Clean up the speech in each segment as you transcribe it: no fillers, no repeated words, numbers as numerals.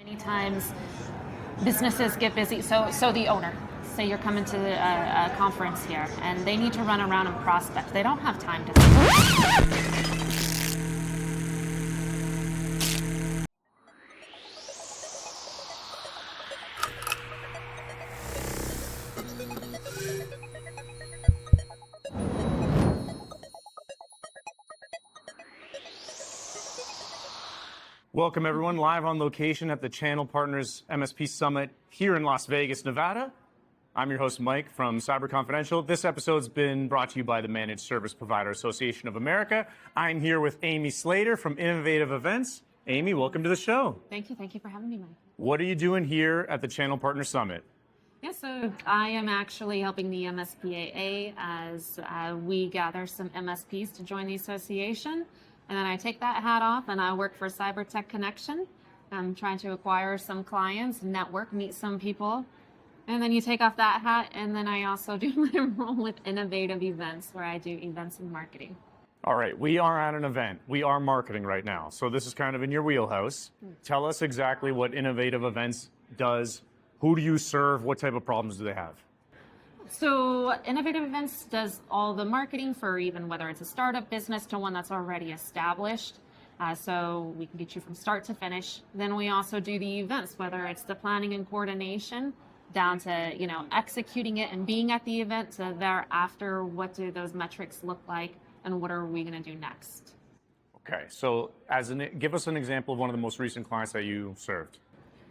Many times businesses get busy. So the owner, say you're coming to a conference here and they need to run around and prospect. They don't have time to. Welcome everyone, live on location at the Channel Partners MSP Summit here in Las Vegas, Nevada. I'm your host, Mike from Cyber Confidential. This episode's been brought to you by the Managed Service Provider Association of America. I'm here with Amy Slater from Innovative Events. Amy, welcome to the show. Thank you for having me, Mike. What are you doing here at the Channel Partners Summit? Yeah, so I am actually helping the MSPAA as we gather some MSPs to join the association. And then I take that hat off and I work for Cyber Tech Connection. I'm trying to acquire some clients, network, meet some people. And then you take off that hat, and then I also do my role with Innovative Events, where I do events and marketing. All right, we are at an event. We are marketing right now. So this is kind of in your wheelhouse. Tell us exactly what Innovative Events does. Who do you serve? What type of problems do they have? So Innovative Events does all the marketing for even whether it's a startup business to one that's already established. So we can get you from start to finish. Then we also do the events, whether it's the planning and coordination down to, executing it and being at the event to thereafter, what do those metrics look like and what are we going to do next? Okay, so give us an example of one of the most recent clients that you served.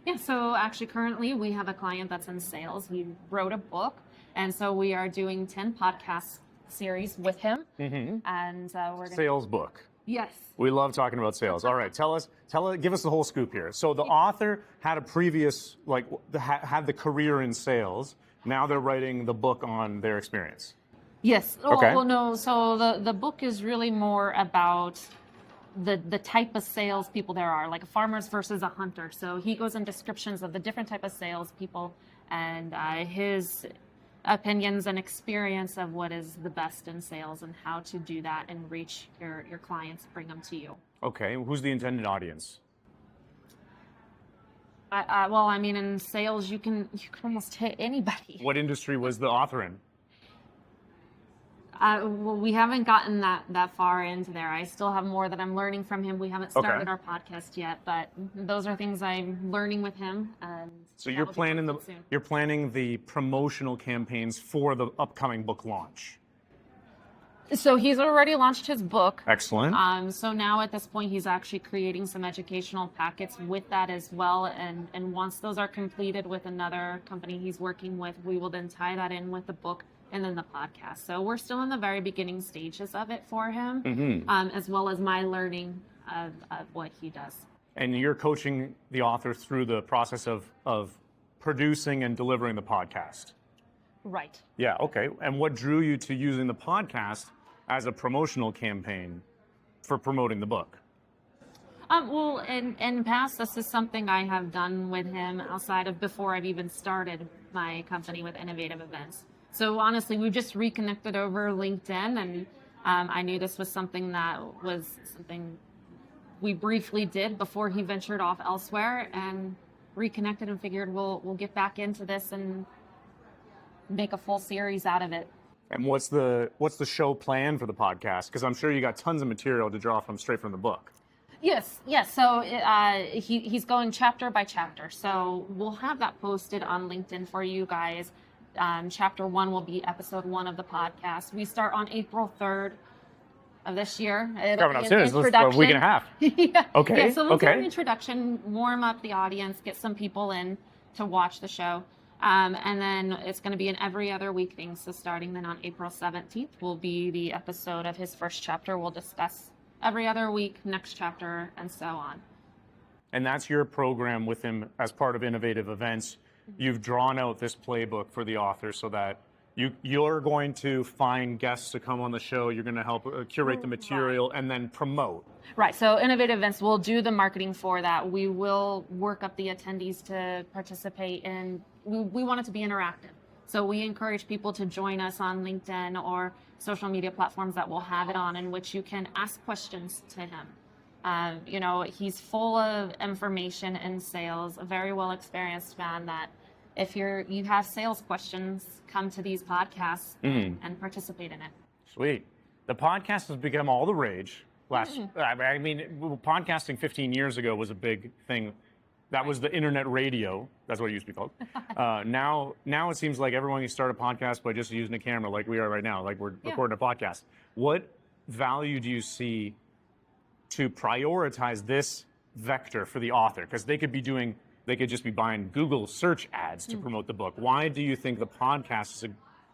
Yeah, so actually currently we have a client that's in sales. He wrote a book. And so we are doing 10 podcast series with him. Mm-hmm. And we're going to... Sales book. Yes. We love talking about sales. All right, give us the whole scoop here. So the author had a previous, had the career in sales. Now they're writing the book on their experience. Yes. Okay. Well, no. So the book is really more about the type of salespeople there are, like a farmers versus a hunter. So he goes in descriptions of the different type of salespeople and his opinions and experience of what is the best in sales and how to do that and reach your clients, bring them to you. Okay, who's the intended audience? In sales, you can almost hit anybody. What industry was the author in? We haven't gotten that far into there. I still have more that I'm learning from him. We haven't started our podcast yet, but those are things I'm learning with him. So you're planning the promotional campaigns for the upcoming book launch. So he's already launched his book. Excellent. So now at this point, he's actually creating some educational packets with that as well. And once those are completed with another company he's working with, we will then tie that in with the book and then the podcast. So we're still in the very beginning stages of it for him, mm-hmm. As well as my learning of what he does. And you're coaching the author through the process of producing and delivering the podcast. Right. Yeah, okay. And what drew you to using the podcast as a promotional campaign for promoting the book? Well, in past, this is something I have done with him outside of before I've even started my company with Innovative Events. So honestly, we've just reconnected over LinkedIn, and I knew this was something we briefly did before he ventured off elsewhere, and reconnected and figured we'll get back into this and make a full series out of it. And what's the show plan for the podcast? Because I'm sure you got tons of material to draw from straight from the book. Yes. So he's going chapter by chapter. So we'll have that posted on LinkedIn for you guys. Chapter 1 will be episode 1 of the podcast. We start on April 3rd of this year. Coming up soon. It's a week and a half. Yeah. Okay. Yeah, so we'll do an introduction, warm up the audience, get some people in to watch the show. And then it's going to be an every other week thing. So starting then on April 17th will be the episode of his first chapter. We'll discuss every other week, next chapter, and so on. And that's your program with him as part of Innovative Events. You've drawn out this playbook for the author so that you're going to find guests to come on the show. You're going to help curate the material and then promote. Right. So Innovative Events will do the marketing for that. We will work up the attendees to participate, and we want it to be interactive. So we encourage people to join us on LinkedIn or social media platforms that will have it on, in which you can ask questions to him. He's full of information in sales, a very well experienced man that if you have sales questions, come to these podcasts and participate in it. Sweet. The podcast has become all the rage. Podcasting 15 years ago was a big thing. That was the internet radio. That's what it used to be called. Now it seems like everyone can start a podcast by just using a camera like we are right now, like we're recording a podcast. What value do you see to prioritize this vector for the author? Because they could just be buying Google search ads to promote the book. Why do you think the podcast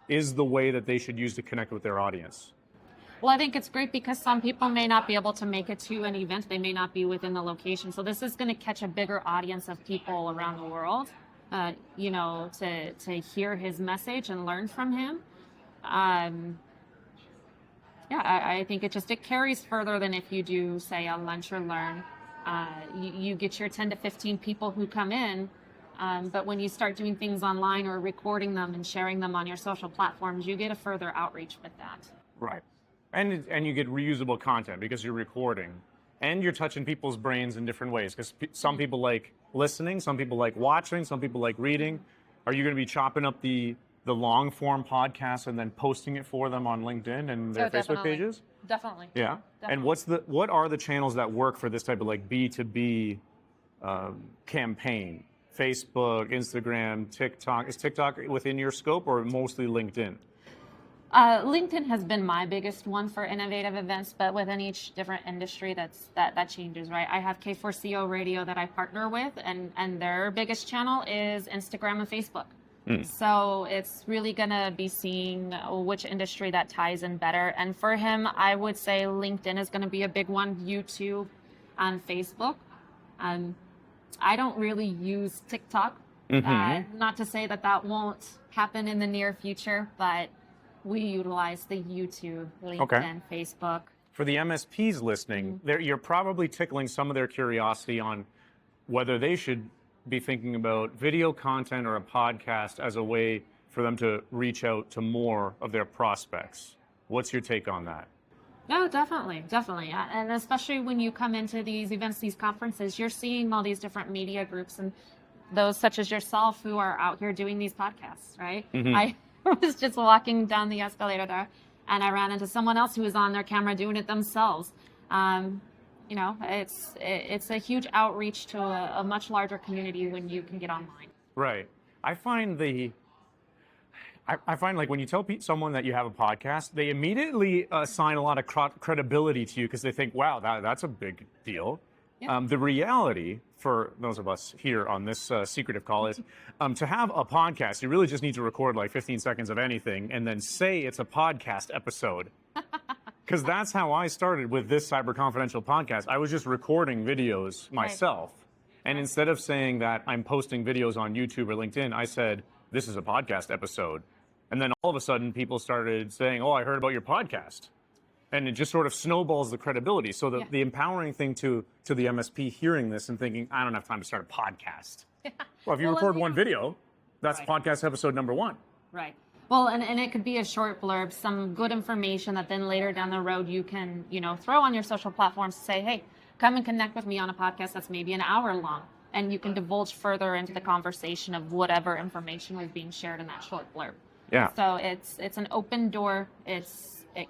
is the way that they should use to connect with their audience? Well, I think it's great because some people may not be able to make it to an event. They may not be within the location. So this is going to catch a bigger audience of people around the world, to hear his message and learn from him. I think it carries further than if you do, say, a lunch or learn. You get your 10 to 15 people who come in, but when you start doing things online or recording them and sharing them on your social platforms, you get a further outreach with that. Right. And you get reusable content because you're recording and you're touching people's brains in different ways, because some people like listening, some people like watching, some people like reading. Are you going to be chopping up the long form podcast and then posting it for them on LinkedIn and their Facebook pages? Definitely. Yeah. Definitely. And what are the channels that work for this type of like B2B campaign? Facebook, Instagram, TikTok. Is TikTok within your scope or mostly LinkedIn? LinkedIn has been my biggest one for innovative events, but within each different industry, that changes, right? I have K4CO Radio that I partner with, and their biggest channel is Instagram and Facebook. So it's really going to be seeing which industry that ties in better. And for him, I would say LinkedIn is going to be a big one, YouTube and Facebook. I don't really use TikTok. Not to say that won't happen in the near future, but we utilize the YouTube, LinkedIn, Facebook. For the MSPs listening, you're probably tickling some of their curiosity on whether they should be thinking about video content or a podcast as a way for them to reach out to more of their prospects. What's your take on that? No, definitely. And especially when you come into these events, these conferences, you're seeing all these different media groups and those such as yourself who are out here doing these podcasts, right? I was just walking down the escalator there and I ran into someone else who was on their camera doing it themselves. It's a huge outreach to a much larger community when you can get online. Right. I find like when you tell someone that you have a podcast, they immediately assign a lot of credibility to you because they think, wow, that's a big deal. Yeah. The reality for those of us here on this secretive call is to have a podcast, you really just need to record like 15 seconds of anything and then say it's a podcast episode. Because that's how I started with this Cyber Confidential podcast. I was just recording videos myself. Right. And instead of saying that I'm posting videos on YouTube or LinkedIn, I said, this is a podcast episode. And then all of a sudden people started saying, oh, I heard about your podcast. And it just sort of snowballs the credibility. So the empowering thing to the MSP hearing this and thinking, I don't have time to start a podcast. Well, if you record one video, that's podcast episode number 1. Right. Well, and it could be a short blurb, some good information that then later down the road you can, throw on your social platforms to say, hey, come and connect with me on a podcast that's maybe an hour long. And you can divulge further into the conversation of whatever information was being shared in that short blurb. Yeah. So it's an open door. It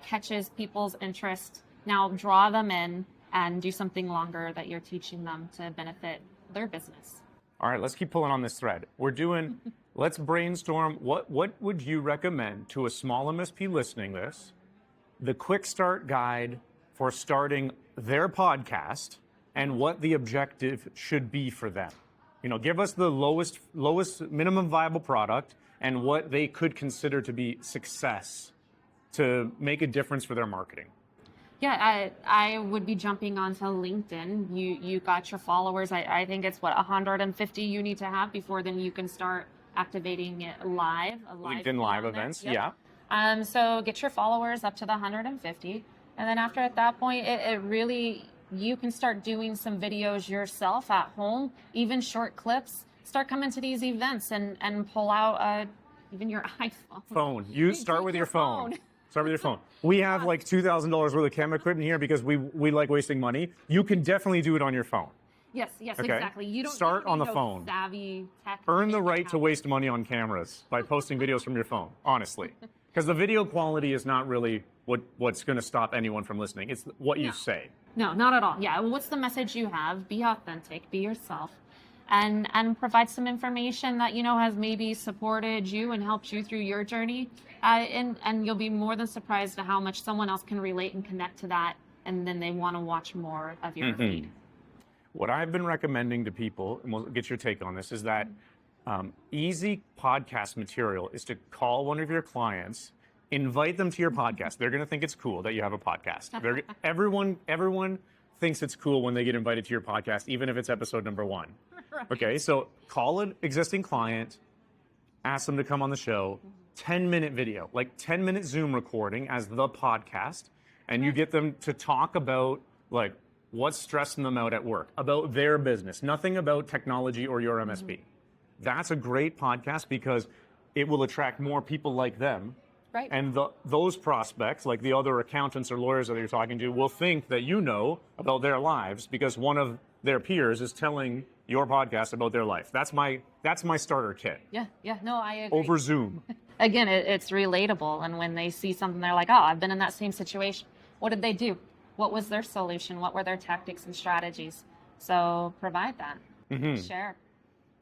catches people's interest. Now draw them in and do something longer that you're teaching them to benefit their business. All right, let's keep pulling on this thread. Let's brainstorm. What would you recommend to a small MSP listening to this? The quick start guide for starting their podcast and what the objective should be for them. Give us the lowest minimum viable product and what they could consider to be success to make a difference for their marketing. Yeah, I would be jumping onto LinkedIn. You got your followers. I think it's 150 you need to have before then you can start activating it live. LinkedIn live events, yep. Yeah. So get your followers up to the 150. And then after at that point, it really, you can start doing some videos yourself at home, even short clips. Start coming to these events and pull out even your iPhone. You start with your phone. Start with your phone. We have like $2,000 worth of camera equipment here because we like wasting money. You can definitely do it on your phone. Yes, Okay. exactly. You don't Start on the need no phone. savvy tech. Earn the make it right to happen. waste money on cameras by posting videos from your phone, honestly. Because the video quality is not really what's going to stop anyone from listening. It's what you say. No, not at all. Yeah, what's the message you have? Be authentic, be yourself, and provide some information that has maybe supported you and helped you through your journey. And you'll be more than surprised at how much someone else can relate and connect to that, and then they want to watch more of your feed. What I've been recommending to people, and we'll get your take on this, is that easy podcast material is to call one of your clients, invite them to your podcast. They're going to think it's cool that you have a podcast. Everyone thinks it's cool when they get invited to your podcast, even if it's episode number 1. Right. Okay, so call an existing client, ask them to come on the show, 10-minute video, like 10-minute Zoom recording as the podcast, and you get them to talk about like what's stressing them out at work, about their business, nothing about technology or your MSP. That's a great podcast because it will attract more people like them. Right. And those prospects, like the other accountants or lawyers that you're talking to, will think that you know about their lives because one of their peers is telling your podcast about their life. That's my starter kit. Yeah. No, I agree. Over Zoom. Again, it's relatable, and when they see something, they're like, "Oh, I've been in that same situation. What did they do? What was their solution? What were their tactics and strategies?" So provide that. Share.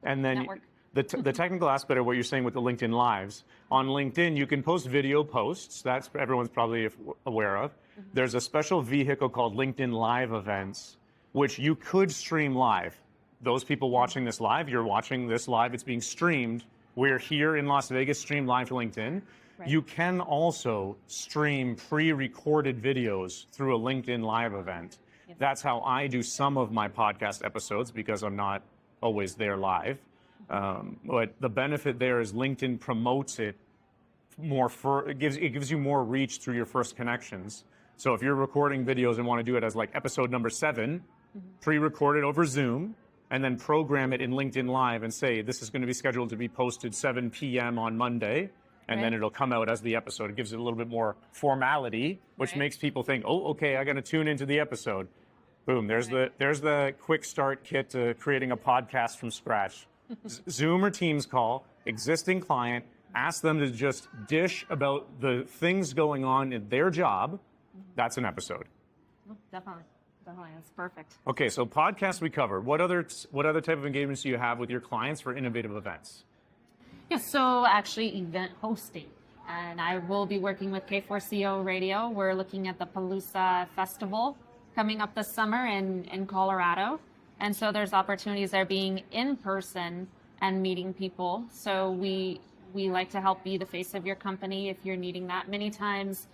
And then Network. the technical aspect of what you're saying with the LinkedIn Lives. On LinkedIn, you can post video posts. That's everyone's probably aware of. There's a special vehicle called LinkedIn Live Events, which you could stream live. Those people watching this live, you're watching this live, it's being streamed. We're here in Las Vegas, streamed live to LinkedIn. Right. You can also stream pre-recorded videos through a LinkedIn Live event. Yes. That's how I do some of my podcast episodes because I'm not always there live. But the benefit there is LinkedIn promotes it more. It gives you more reach through your first connections. So if you're recording videos and want to do it as like episode number 7, pre-record it over Zoom, and then program it in LinkedIn Live and say, this is going to be scheduled to be posted 7 p.m. on Monday, and then it'll come out as the episode. It gives it a little bit more formality, which makes people think, oh, okay, I got to tune into the episode. Boom, there's the quick start kit to creating a podcast from scratch. Zoom or Teams call, existing client, ask them to just dish about the things going on in their job. That's an episode. Definitely, that's perfect. Okay, so podcasts we covered. What other type of engagements do you have with your clients for innovative events? Yeah, so actually event hosting. And I will be working with K4CO Radio. We're looking at the Palooza Festival coming up this summer in Colorado. And so there's opportunities there being in person and meeting people. So we like to help be the face of your company if you're needing that. Many times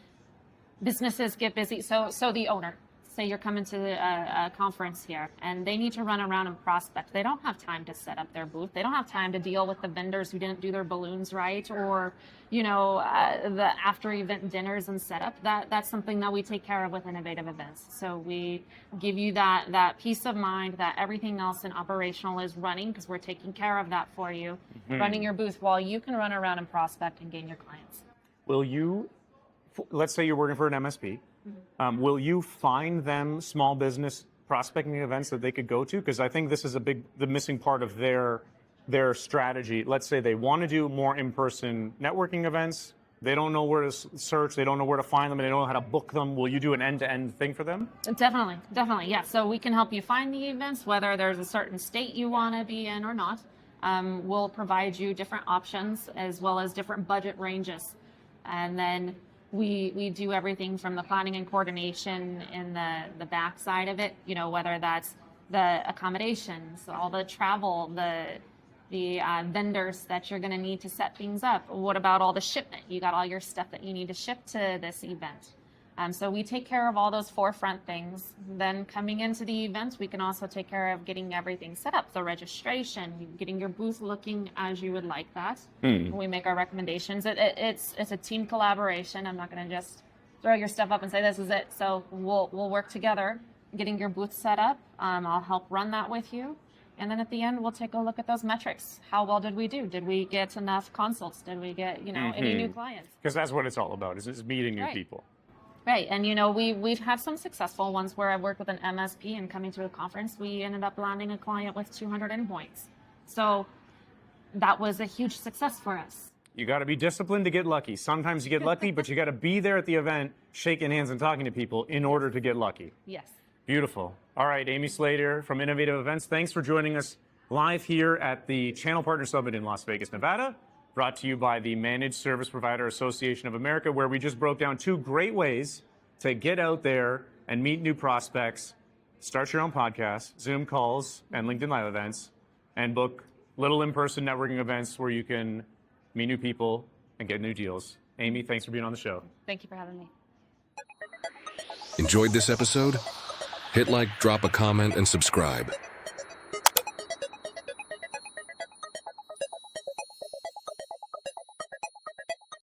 businesses get busy. So the owner, say you're coming to a conference here and they need to run around and prospect. They don't have time to set up their booth. They don't have time to deal with the vendors who didn't do their balloons right, or the after event dinners and setup. That's something that we take care of with innovative events. So we give you that peace of mind that everything else in operational is running because we're taking care of that for you, running your booth while you can run around and prospect and gain your clients. Will you, let's say you're working for an MSP, will you find them small business prospecting events that they could go to? Because I think this is the missing part of their strategy. Let's say they want to do more in-person networking events. They don't know where to search. They don't know where to find them, and they don't know how to book them. Will you do an end-to-end thing for them? Definitely. Yeah. So we can help you find the events, whether there's a certain state you want to be in or not. We'll provide you different options as well as different budget ranges. And then we do everything from the planning and coordination in the back side of it, whether that's the accommodations, all the travel, the vendors that you're going to need to set things up. What about all the shipment? You got all your stuff that you need to ship to this event. So we take care of all those forefront things. Then coming into the events, we can also take care of getting everything set up, the registration, getting your booth looking as you would like that. We make our recommendations. It's a team collaboration. I'm not going to just throw your stuff up and say this is it. So we'll work together, getting your booth set up. I'll help run that with you. And then at the end, we'll take a look at those metrics. How well did we do? Did we get enough consults? Did we get, any new clients? Because that's what it's all about, is meeting new Right. people. Right. And, we've had some successful ones where I worked with an MSP and coming to a conference, we ended up landing a client with 200 endpoints. So that was a huge success for us. You got to be disciplined to get lucky. Sometimes you get lucky, but you got to be there at the event, shaking hands and talking to people in order to get lucky. Yes. Beautiful. All right, Amy Slater from Innovative Events, thanks for joining us live here at the Channel Partner Summit in Las Vegas, Nevada, brought to you by the Managed Service Provider Association of America, where we just broke down 2 great ways to get out there and meet new prospects, start your own podcast, Zoom calls, and LinkedIn Live events, and book little in-person networking events where you can meet new people and get new deals. Amy, thanks for being on the show. Thank you for having me. Enjoyed this episode? Hit like, drop a comment, and subscribe.